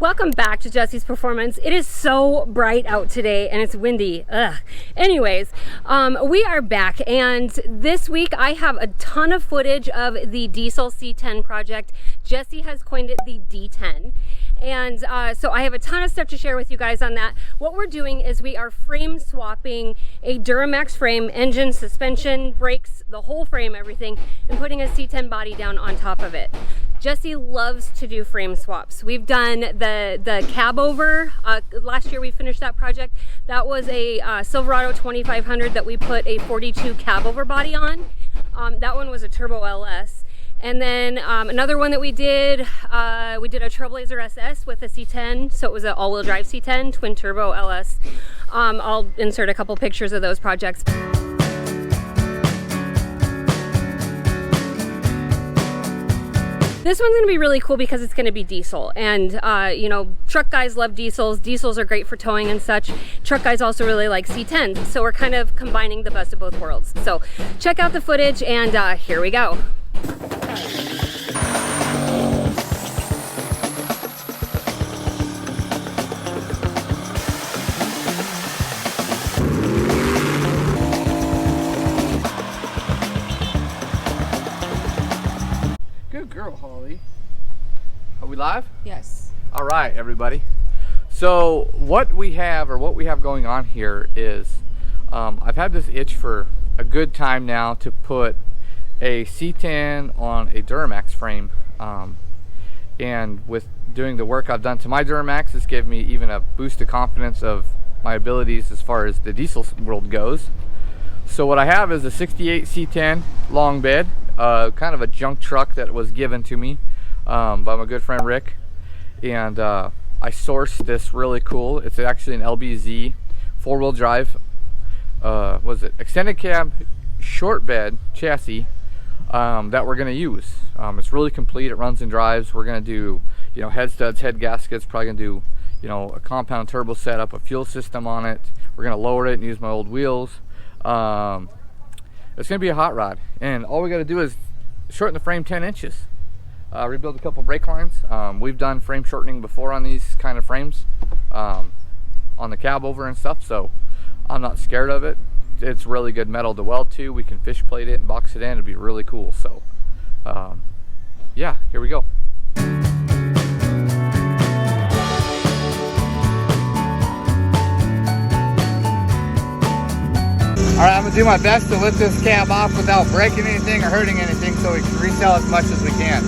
Welcome back to Jessie's Performance. It is so bright out today and it's windy. Ugh. Anyways, we are back, and this week I have a ton of footage of the diesel C10 project. Jessie has coined it the D10. And so I have a ton of stuff to share with you guys on that. What we're doing is we are frame swapping a Duramax frame, engine, suspension, brakes, the whole frame, everything, and putting a C10 body down on top of it. Jessie loves to do frame swaps. We've done the cab over. Last year we finished that project. That was a Silverado 2500 that we put a 42 cab over body on. That one was a turbo LS. And then another one that we did a Trailblazer SS with a C10. So it was an all-wheel drive C10, twin turbo LS. I'll insert a couple pictures of those projects. This one's going to be really cool because it's going to be diesel, and you know, truck guys love diesels. Diesels are great for towing and such. Truck guys also really like C10s, so we're kind of combining the best of both worlds. So check out the footage, and here we go. Good girl, Holly. Are we live? Yes. All right, everybody. So what we have going on here is I've had this itch for a good time now to put a C10 on a Duramax frame, and with doing the work I've done to my Duramax, it's given me even a boost of confidence of my abilities as far as the diesel world goes. So what I have is a 68 C10 long bed, kind of a junk truck that was given to me by my good friend Rick, and I sourced this really cool. It's actually an LBZ 4-wheel drive, extended cab short bed chassis that we're going to use. It's really complete. It runs and drives. We're going to do, you know, head studs, head gaskets. Probably going to do, you know, a compound turbo setup, a fuel system on it. We're going to lower it and use my old wheels. It's going to be a hot rod, and all we got to do is shorten the frame 10 inches, rebuild a couple brake lines. We've done frame shortening before on these kind of frames, on the cab over and stuff, so I'm not scared of it. It's really good metal to weld to. We can fish plate it and box it in. It'd be really cool. So yeah, here we go. Alright, I'm going to do my best to lift this cab off without breaking anything or hurting anything so we can resell as much as we can.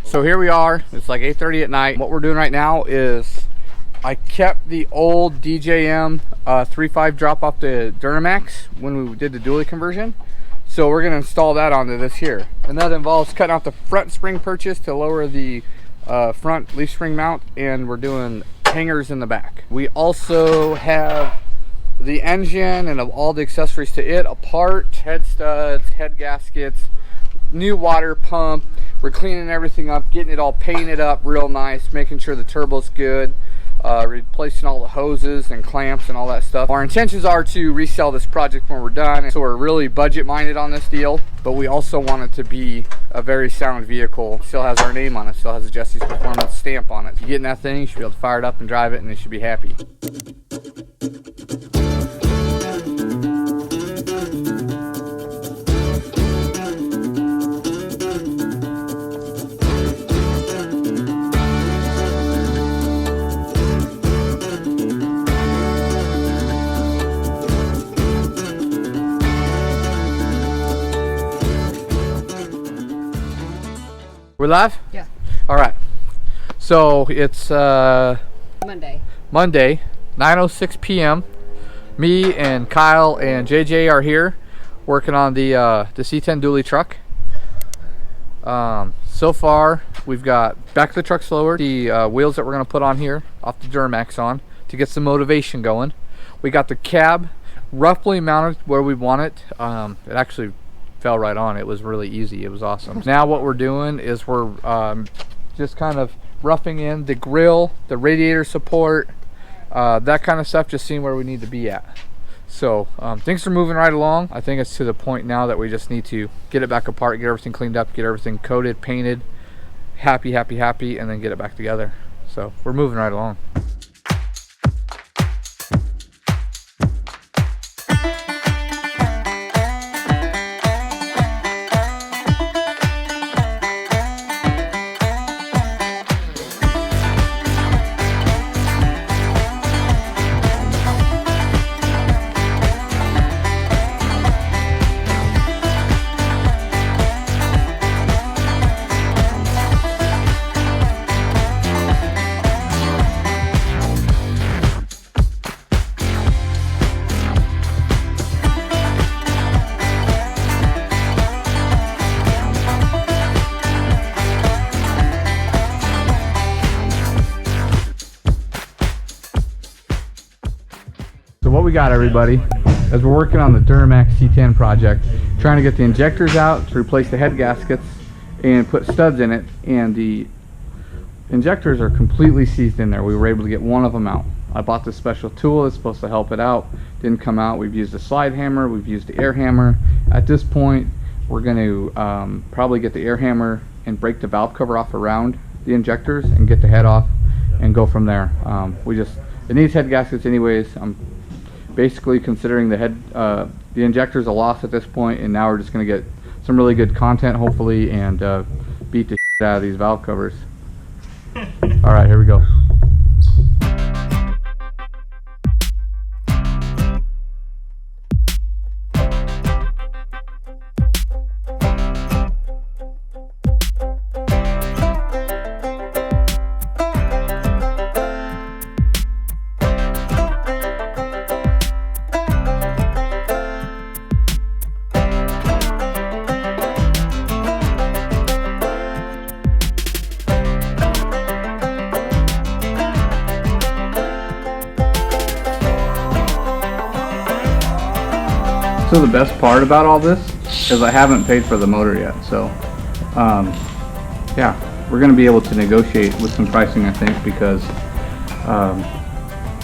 So here we are. It's like 8:30 at night. What we're doing right now is I kept the old DJM 3.5 drop off the Duramax when we did the dually conversion. So we're going to install that onto this here. And that involves cutting out the front spring purchase to lower the front leaf spring mount, and we're doing hangers in the back. We also have the engine and all the accessories to it apart, head studs, head gaskets, new water pump. We're cleaning everything up, getting it all painted up real nice, making sure the turbo's good. Replacing all the hoses and clamps and all that stuff. Our intentions are to resell this project when we're done, so we're really budget minded on this deal, but we also want it to be a very sound vehicle. It still has our name on it, still has a Jessie's Performance stamp on it. If you get in that thing, you should be able to fire it up and drive it, and it should be happy. We live? Yeah. All right. So it's Monday, 9:06 p.m. Me and Kyle and JJ are here working on the C10 dually truck. So far, we've got back of the truck slower, the wheels that we're going to put on here off the Duramax on to get some motivation going. We got the cab roughly mounted where we want it. It actually fell right on. It was really easy. It was awesome. Now what we're doing is we're just kind of roughing in the grill, the radiator support, that kind of stuff, just seeing where we need to be at. So things are moving right along. I think it's to the point now that we just need to get it back apart, get everything cleaned up, get everything coated, painted, happy, and then get it back together. So we're moving right along. So what we got, everybody, as we're working on the Duramax C10 project, trying to get the injectors out to replace the head gaskets and put studs in it, and the injectors are completely seized in there. We were able to get one of them out. I bought this special tool that's supposed to help it out. Didn't come out. We've used a slide hammer, we've used the air hammer. At this point, we're going to probably get the air hammer and break the valve cover off around the injectors and get the head off and go from there. It needs head gaskets anyways. I'm basically considering the injector's a loss at this point, and now we're just going to get some really good content, hopefully, and beat the shit out of these valve covers. All right, here we go. So the best part about all this is I haven't paid for the motor yet, so yeah, we're going to be able to negotiate with some pricing, I think, because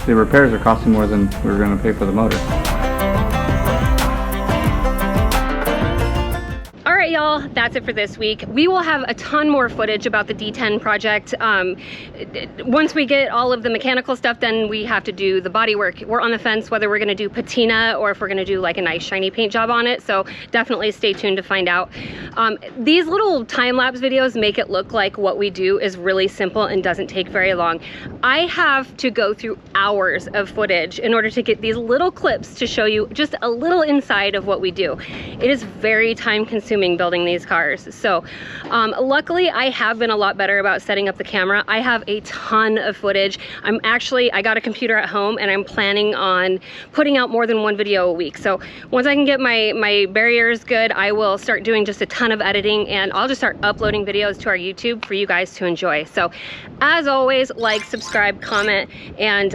the repairs are costing more than we were going to pay for the motor. Alright y'all, that's it for this week. We will have a ton more footage about the D10 project. Once we get all of the mechanical stuff, then we have to do the body work. We're on the fence whether we're going to do patina or if we're going to do like a nice shiny paint job on it, so definitely stay tuned to find out. These little time-lapse videos make it look like what we do is really simple and doesn't take very long. I have to go through hours of footage in order to get these little clips to show you just a little inside of what we do. It is very time-consuming building these cars. So luckily I have been a lot better about setting up the camera. I have a ton of footage. I got a computer at home and I'm planning on putting out more than one video a week. So once I can get my barriers good, I will start doing just a ton of editing, and I'll just start uploading videos to our YouTube for you guys to enjoy. So as always, like, subscribe, comment, and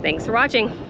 thanks for watching.